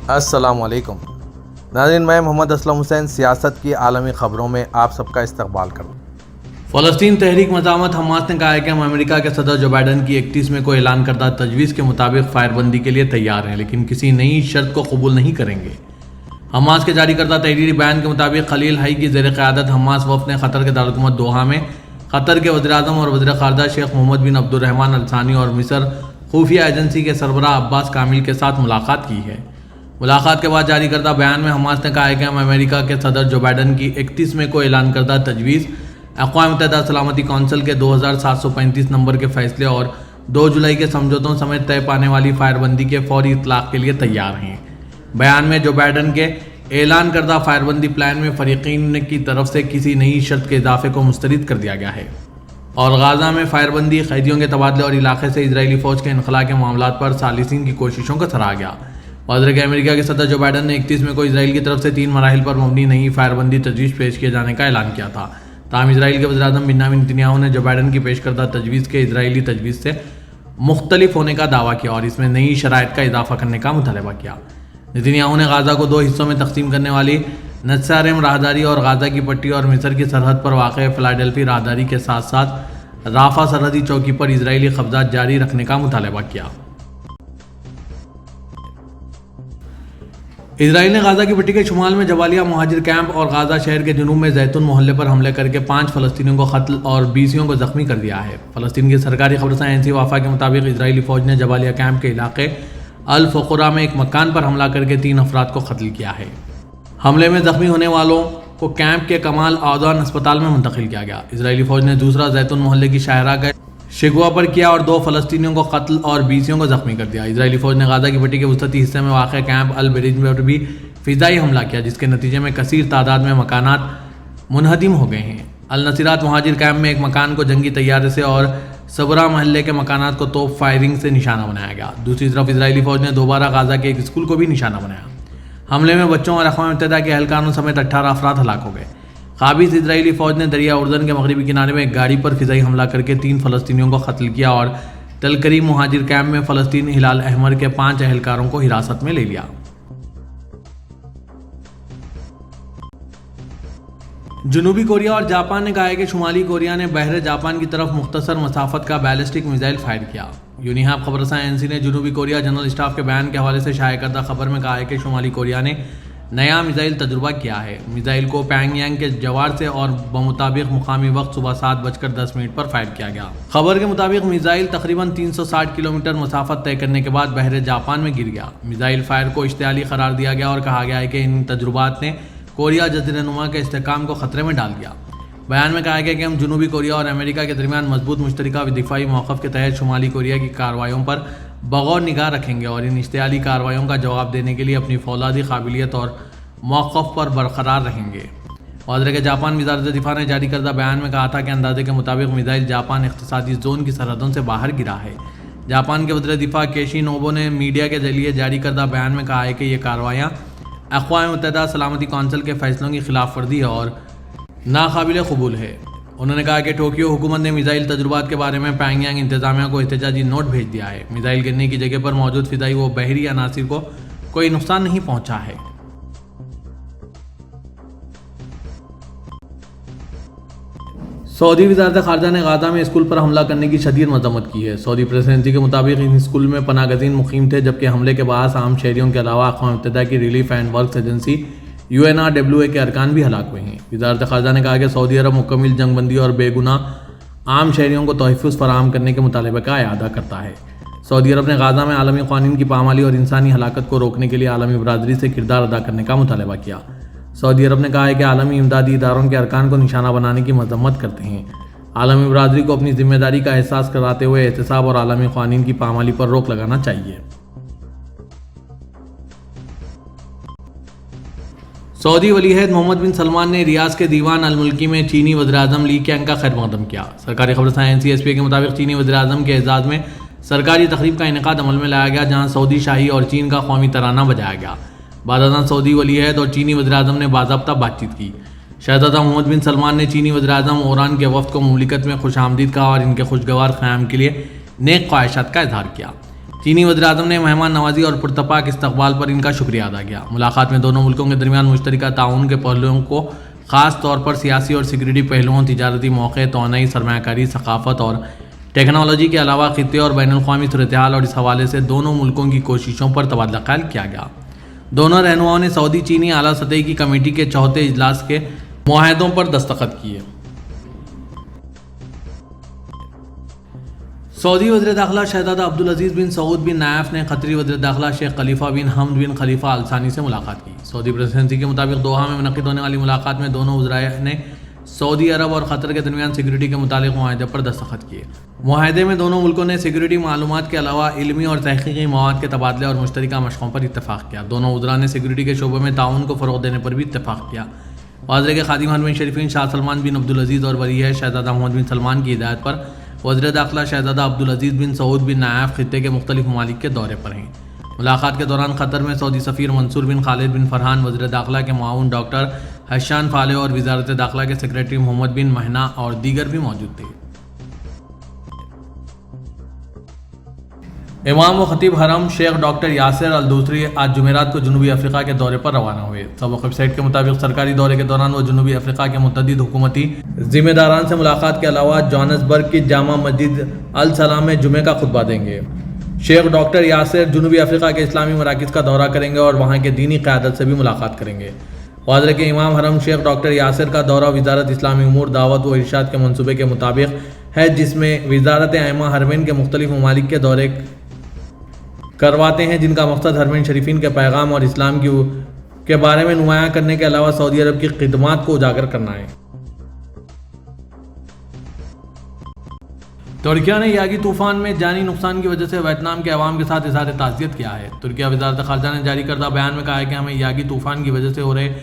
السلام علیکم ناظرین، میں محمد اسلم حسین سیاست کی عالمی خبروں میں آپ سب کا استقبال کرتا ہوں۔ فلسطین تحریک مزاحمت حماس نے کہا ہے کہ ہم امریکہ کے صدر جو بائیڈن کی 31 کو اعلان کردہ تجویز کے مطابق فائر بندی کے لیے تیار ہیں، لیکن کسی نئی شرط کو قبول نہیں کریں گے۔ حماس کے جاری کردہ تحریری بیان کے مطابق خلیل حی کی زیر قیادت حماس وفد نے قطر کے دارالحکومت دوحہ میں قطر کے وزیر اعظم اور وزیر خارجہ شیخ محمد بن عبد الرحمن الثانی اور مصر خفیہ ایجنسی کے سربراہ عباس کامل کے ساتھ ملاقات کی ہے۔ ملاقات کے بعد جاری کردہ بیان میں حماس نے کہا ہے کہ ہم امریکہ کے صدر جو بائیڈن کی 31 کو اعلان کردہ تجویز، اقوام متحدہ سلامتی کونسل کے 2735 نمبر کے فیصلے اور 2 جولائی کے سمجھوتوں سمیت طے پانے والی فائر بندی کے فوری اطلاق کے لیے تیار ہیں۔ بیان میں جو بائیڈن کے اعلان کردہ فائر بندی پلان میں فریقین کی طرف سے کسی نئی شرط کے اضافے کو مسترد کر دیا گیا ہے اور غازہ میں فائر بندی، قیدیوں کے تبادلے اور علاقے سے اسرائیلی فوج کے انخلاء کے معاملات پر ثالثین کی کوششوں کو سراہا گیا۔ واضح کہ امریکہ کے صدر جو بائیڈن نے 31 کو اسرائیل کی طرف سے 3 مراحل پر مبنی نئی فائر بندی تجویز پیش کیے جانے کا اعلان کیا تھا۔ تاہم اسرائیل کے وزیر اعظم بنیامین نتنیاہو نے جو بائیڈن کی پیش کردہ تجویز کے اسرائیلی تجویز سے مختلف ہونے کا دعویٰ کیا اور اس میں نئی شرائط کا اضافہ کرنے کا مطالبہ کیا۔ نتنیاہو نے غازہ کو 2 حصوں میں تقسیم کرنے والی نتسارم راہداری اور غازہ کی پٹی اور مصر کی سرحد پر واقع فلاڈیلفی راہداری کے ساتھ ساتھ رافع سرحدی چوکی پر اسرائیلی قبضات جاری رکھنے کا مطالبہ کیا۔ اسرائیل نے غازہ کی پٹی کے شمال میں جبالیہ مہاجر کیمپ اور غازہ شہر کے جنوب میں زیتون محلے پر حملے کر کے 5 فلسطینیوں کو قتل اور 20 کو زخمی کر دیا ہے۔ فلسطین کی سرکاری خبرساں ANC وافا کے مطابق اسرائیلی فوج نے جبالیہ کیمپ کے علاقے الفقرہ میں ایک مکان پر حملہ کر کے 3 افراد کو قتل کیا ہے۔ حملے میں زخمی ہونے والوں کو کیمپ کے کمال آدوان اسپتال میں منتقل کیا گیا۔ اسرائیلی فوج نے دوسرا زیتون محلے کی شاہراہ کے شگوا پر کیا اور 2 فلسطینیوں کو قتل اور 20 کو زخمی کر دیا۔ اسرائیلی فوج نے غازہ کی پٹی کے وسطی حصے میں واقع کیمپ البریج پر بھی فضائی حملہ کیا، جس کے نتیجے میں کثیر تعداد میں مکانات منہدم ہو گئے ہیں۔ النصیرات مہاجر کیمپ میں ایک مکان کو جنگی طیارے سے اور صبرا محلے کے مکانات کو توپ فائرنگ سے نشانہ بنایا گیا۔ دوسری طرف اسرائیلی فوج نے دوبارہ غازہ کے ایک اسکول کو بھی نشانہ بنایا۔ حملے میں بچوں اور اقوام متحدہ کے اہلکاروں سمیت 18 افراد ہلاک ہو گئے۔ قابض اسرائیلی فوج نے دریا اردن کے مغربی کنارے میں ایک گاڑی پر فضائی حملہ کر کے 3 فلسطینیوں کو قتل کیا اور تل کریم مہاجر کیمپ میں فلسطین ہلال احمر کے 5 اہلکاروں کو حراست میں لے لیا۔ جنوبی کوریا اور جاپان نے کہا ہے کہ شمالی کوریا نے بحر جاپان کی طرف مختصر مسافت کا بیلسٹک میزائل فائر کیا۔ یونیہاب خبرساں ANC نے جنوبی کوریا جنرل اسٹاف کے بیان کے حوالے سے شائع کردہ خبر میں کہا ہے کہ شمالی کوریا نے نیا میزائل تجربہ کیا ہے۔ میزائل کو پینگ یانگ کے جوار سے اور بمطابق مقامی وقت صبح 7:10 پر فائر کیا گیا۔ خبر کے مطابق میزائل تقریباً 360 کلومیٹر مسافت طے کرنے کے بعد بحر جاپان میں گر گیا۔ میزائل فائر کو اشتعالی قرار دیا گیا اور کہا گیا ہے کہ ان تجربات نے کوریا جزیرہ نما کے استحکام کو خطرے میں ڈال دیا۔ بیان میں کہا گیا کہ ہم جنوبی کوریا اور امریکہ کے درمیان مضبوط مشترکہ دفاعی موقف کے تحت شمالی کوریا کی کارروائیوں پر بغور نگاہ رکھیں گے اور ان اشتعالی کارروائیوں کا جواب دینے کے لیے اپنی فولادی قابلیت اور موقف پر برقرار رہیں گے۔ واضح کہ جاپان وزارت دفاع نے جاری کردہ بیان میں کہا تھا کہ اندازے کے مطابق میزائل جاپان اقتصادی زون کی سرحدوں سے باہر گرا ہے۔ جاپان کے وزیر دفاع کیشی نوبو نے میڈیا کے ذریعے جاری کردہ بیان میں کہا ہے کہ یہ کارروائیاں اقوام متحدہ سلامتی کونسل کے فیصلوں کی خلاف ورزی ہے اور ناقابل قبول ہے۔ انہوں نے کہا کہ ٹوکیو حکومت نے میزائل تجربات کے بارے میں پینگ یانگ انتظامیہ کو احتجاجی نوٹ بھیج دیا ہے۔ میزائل گرنے کی جگہ پر موجود فضائی و بحری عناصر کو کوئی نقصان نہیں پہنچا ہے۔ سعودی وزارت خارجہ نے غازہ میں اسکول پر حملہ کرنے کی شدید مذمت کی ہے۔ سعودی پریس ایجنسی کے مطابق ان اسکول میں پناہ گزین مقیم تھے، جبکہ حملے کے باعث عام شہریوں کے علاوہ اقوام متحدہ کی relief and works agency UNRWA کے ارکان بھی ہلاک ہوئے ہیں۔ وزارت خارجہ نے کہا کہ سعودی عرب مکمل جنگ بندی اور بے گناہ عام شہریوں کو تحفظ فراہم کرنے کے مطالبے کا اعادہ کرتا ہے۔ سعودی عرب نے غازہ میں عالمی قوانین کی پامالی اور انسانی ہلاکت کو روکنے کے لیے عالمی برادری سے کردار ادا کرنے کا مطالبہ کیا۔ سعودی عرب نے کہا ہے کہ عالمی امدادی اداروں کے ارکان کو نشانہ بنانے کی مذمت کرتے ہیں۔ عالمی برادری کو اپنی ذمہ داری کا احساس کراتے ہوئے احتساب اور عالمی قوانین کی پامالی پر روک لگانا چاہیے۔ سعودی ولی عہد محمد بن سلمان نے ریاض کے دیوان الملکی میں چینی وزیر اعظم لی کیانگ کا خیر مقدم کیا۔ سرکاری خبرساں NCSPA کے مطابق چینی وزیر اعظم کے اعزاز میں سرکاری تقریب کا انعقاد عمل میں لایا گیا، جہاں سعودی شاہی اور چین کا قومی ترانہ بجایا گیا۔ بعد ازاں سعودی ولی عہد اور چینی وزیر اعظم نے باضابطہ بات چیت کی۔ شہزادہ محمد بن سلمان نے چینی وزیر اعظم اوران کے وفد کو مملکت میں خوش آمدید کہا اور ان کے خوشگوار قیام کے لیے نیک خواہشات کا اظہار کیا۔ چینی وزیراعظم نے مہمان نوازی اور پرتپاک استقبال پر ان کا شکریہ ادا کیا۔ ملاقات میں دونوں ملکوں کے درمیان مشترکہ تعاون کے پہلوؤں کو خاص طور پر سیاسی اور سیکورٹی پہلوؤں، تجارتی مواقع، توانائی، سرمایہ کاری، ثقافت اور ٹیکنالوجی کے علاوہ خطے اور بین الاقوامی صورتحال اور اس حوالے سے دونوں ملکوں کی کوششوں پر تبادلہ خیال کیا گیا۔ دونوں رہنماؤں نے سعودی چینی اعلیٰ سطحی کی کمیٹی کے 4تھے اجلاس کے معاہدوں پر دستخط کیے۔ سعودی وزیر داخلہ شہزادہ عبدالعزیز بن سعود بن نایف نے قطری وزیر داخلہ شیخ خلیفہ بن حمد بن خلیفہ ال ثانی سے ملاقات کی۔ سعودی پریسیڈنسی کے مطابق دوحہ میں منعقد ہونے والی ملاقات میں دونوں وزراء نے سعودی عرب اور قطر کے درمیان سیکورٹی کے متعلق معاہدے پر دستخط کیے۔ معاہدے میں دونوں ملکوں نے سیکورٹی معلومات کے علاوہ علمی اور تحقیقی مواد کے تبادلے اور مشترکہ مشقوں پر اتفاق کیا۔ دونوں وزراء نے سیکورٹی کے شعبے میں تعاون کو فروغ دینے پر بھی اتفاق کیا۔ وزیر کے خادم حرمین شریفین شاہ سلمان بن عبدالعزیز اور ولی عہد شہزادہ محمد بن سلمان کی ہدایت پر وزیر داخلہ شہزادہ عبدالعزیز بن سعود بن نایف خطے کے مختلف ممالک کے دورے پر ہیں۔ ملاقات کے دوران قطر میں سعودی سفیر منصور بن خالد بن فرحان، وزیر داخلہ کے معاون ڈاکٹر حسان فالح اور وزارت داخلہ کے سیکریٹری محمد بن مہنا اور دیگر بھی موجود تھے۔ امام و خطیب حرم شیخ ڈاکٹر یاسر الدوسری آج جمعرات کو جنوبی افریقہ کے دورے پر روانہ ہوئے۔ سبق ویب سائٹ کے مطابق سرکاری دورے کے دوران وہ جنوبی افریقہ کے متعدد حکومتی ذمہ داران سے ملاقات کے علاوہ جوہانسبرگ کی جامع مسجد السلام میں جمعے کا خطبہ دیں گے۔ شیخ ڈاکٹر یاسر جنوبی افریقہ کے اسلامی مراکز کا دورہ کریں گے اور وہاں کے دینی قیادت سے بھی ملاقات کریں گے۔ واضح کہ امام حرم شیخ ڈاکٹر یاسر کا دورہ وزارت اسلامی امور، دعوت و ارشاد کے منصوبے کے مطابق ہے، جس میں وزارت ائمہ حرمین کے مختلف ممالک کے دورے کرواتے ہیں، جن کا مقصد حرمین شریفین کے پیغام اور اسلام کے بارے میں نمایاں کرنے کے علاوہ سعودی عرب کی خدمات کو اجاگر کرنا ہے۔ ترکیہ نے یاگی طوفان میں جانی نقصان کی وجہ سے ویتنام کے عوام کے ساتھ اظہار تعزیت کیا ہے۔ ترکیہ وزارت خارجہ نے جاری کردہ بیان میں کہا ہے کہ ہمیں یاگی طوفان کی وجہ سے ہو رہے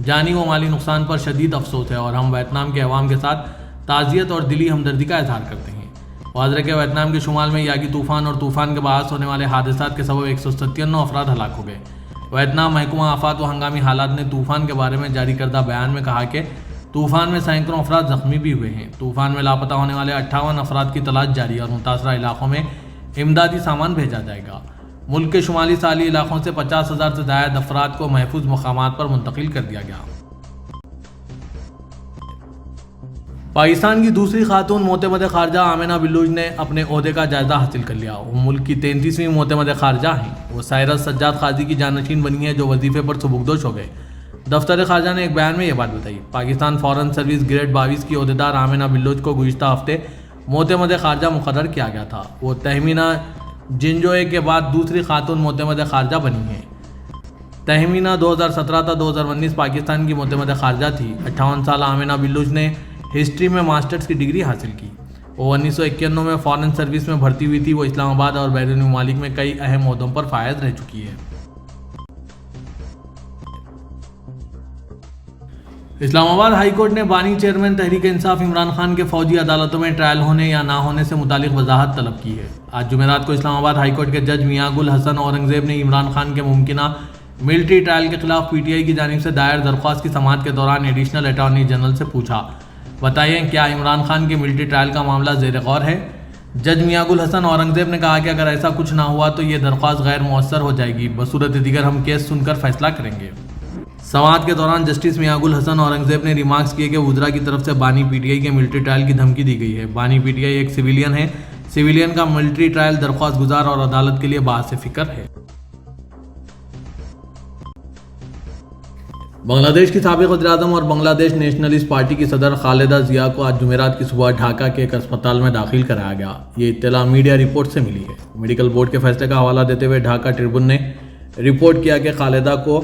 جانی و مالی نقصان پر شدید افسوس ہے اور ہم ویتنام کے عوام کے ساتھ تعزیت اور دلی ہمدردی کا اظہار کرتے ہیں۔ واضح کہ ویتنام کے شمال میں یاگی طوفان اور طوفان کے باعث ہونے والے حادثات کے سبب 197 افراد ہلاک ہو گئے۔ ویتنام محکمہ آفات و ہنگامی حالات نے طوفان کے بارے میں جاری کردہ بیان میں کہا کہ طوفان میں سینکڑوں افراد زخمی بھی ہوئے ہیں۔ طوفان میں لاپتہ ہونے والے 58 افراد کی تلاش جاری اور متاثرہ علاقوں میں امدادی سامان بھیجا جائے گا۔ ملک کے شمالی ساحلی علاقوں سے 50,000 سے زائد افراد کو محفوظ مقامات پر منتقل کر دیا گیا۔ پاکستان کی دوسری خاتون معتمد خارجہ آمنہ بلوچ نے اپنے عہدے کا جائزہ حاصل کر لیا۔ وہ ملک کی 33ویں معتمد خارجہ ہیں۔ وہ سائرس سجاد قاضی کی جانشین بنی ہے، جو وظیفے پر سبکدوش ہو گئے۔ دفتر خارجہ نے ایک بیان میں یہ بات بتائی۔ پاکستان فارن سروس گریڈ 22 کی عہدیدار آمنہ بلوچ کو گزشتہ ہفتے معتمد خارجہ مقرر کیا گیا تھا۔ وہ تہمینہ جنجوئے کے بعد دوسری خاتون معتمد خارجہ بنی ہیں۔ تہمینہ 2017 تا 2019 پاکستان کی معتمد خارجہ تھی۔ 58 سالہ آمنہ بلوچ نے ہسٹری میں ماسٹرز کی ڈگری حاصل کی۔ وہ 1991 میں فارن سروس میں بھرتی ہوئی تھی۔ وہ اسلام آباد اور بیرونی ممالک میں کئی اہم عہدوں پر فائز رہ چکی ہے۔ اسلام آباد ہائی کورٹ نے بانی چیئرمین تحریک انصاف عمران خان کے فوجی عدالتوں میں ٹرائل ہونے یا نہ ہونے سے متعلق وضاحت طلب کی ہے۔ آج جمعرات کو اسلام آباد ہائی کورٹ کے جج میاں گل حسن اورنگزیب نے عمران خان کے ممکنہ ملٹری ٹرائل کے خلاف پی ٹی آئی کی جانب سے دائر درخواست کی سماعت کے دوران ایڈیشنل اٹارنی جنرل سے پوچھا، بتائیے کیا عمران خان کے ملٹری ٹرائل کا معاملہ زیر غور ہے؟ جج میاں گل حسن اورنگزیب نے کہا کہ اگر ایسا کچھ نہ ہوا تو یہ درخواست غیر مؤثر ہو جائے گی، بصورت دیگر ہم کیس سن کر فیصلہ کریں گے۔ سماعت کے دوران جسٹس میاں گل حسن اورنگزیب نے ریمارکس کیے کہ وزراء کی طرف سے بانی پی ٹی آئی کے ملٹری ٹرائل کی دھمکی دی گئی ہے۔ بانی پی ٹی آئی ایک سویلین ہے۔ سویلین کا ملٹری ٹرائل درخواست گزار اور عدالت کے لیے باعث فکر ہے۔ بنگلہ دیش کی سابق وزیراعظم اور بنگلہ دیش نیشنلسٹ پارٹی کی صدر خالدہ ضیاء کو آج جمعرات کی صبح ڈھاکہ کے ایک اسپتال میں داخل کرایا گیا۔ یہ اطلاع میڈیا رپورٹ سے ملی ہے۔ میڈیکل بورڈ کے فیصلے کا حوالہ دیتے ہوئے ڈھاکہ ٹریبون نے رپورٹ کیا کہ خالدہ کو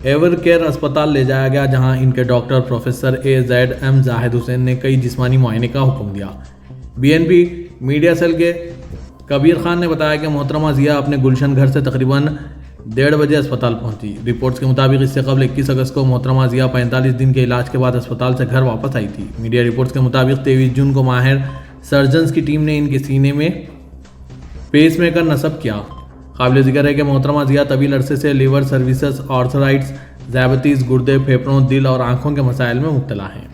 ایور کیئر اسپتال لے جایا گیا، جہاں ان کے ڈاکٹر پروفیسر AZM زاہد حسین نے کئی جسمانی معائنے کا حکم دیا۔ BNP میڈیا سیل کے کبیر خان نے بتایا کہ محترمہ ضیاء اپنے گلشن گھر سے تقریباً 1:30 بجے اسپتال پہنچی۔ رپورٹس کے مطابق اس سے قبل 21 اگست کو محترمہ ضیاء 45 دن کے علاج کے بعد اسپتال سے گھر واپس آئی تھی۔ میڈیا رپورٹس کے مطابق 23 جون کو ماہر سرجنز کی ٹیم نے ان کے سینے میں پیس میکر نصب کیا۔ قابل ذکر ہے کہ محترمہ ضیاء طویل عرصے سے لیور سروسز، آرتھرائٹس، ذیابیطس، گردے، پھیپھڑوں، دل اور آنکھوں کے مسائل میں مبتلا ہیں۔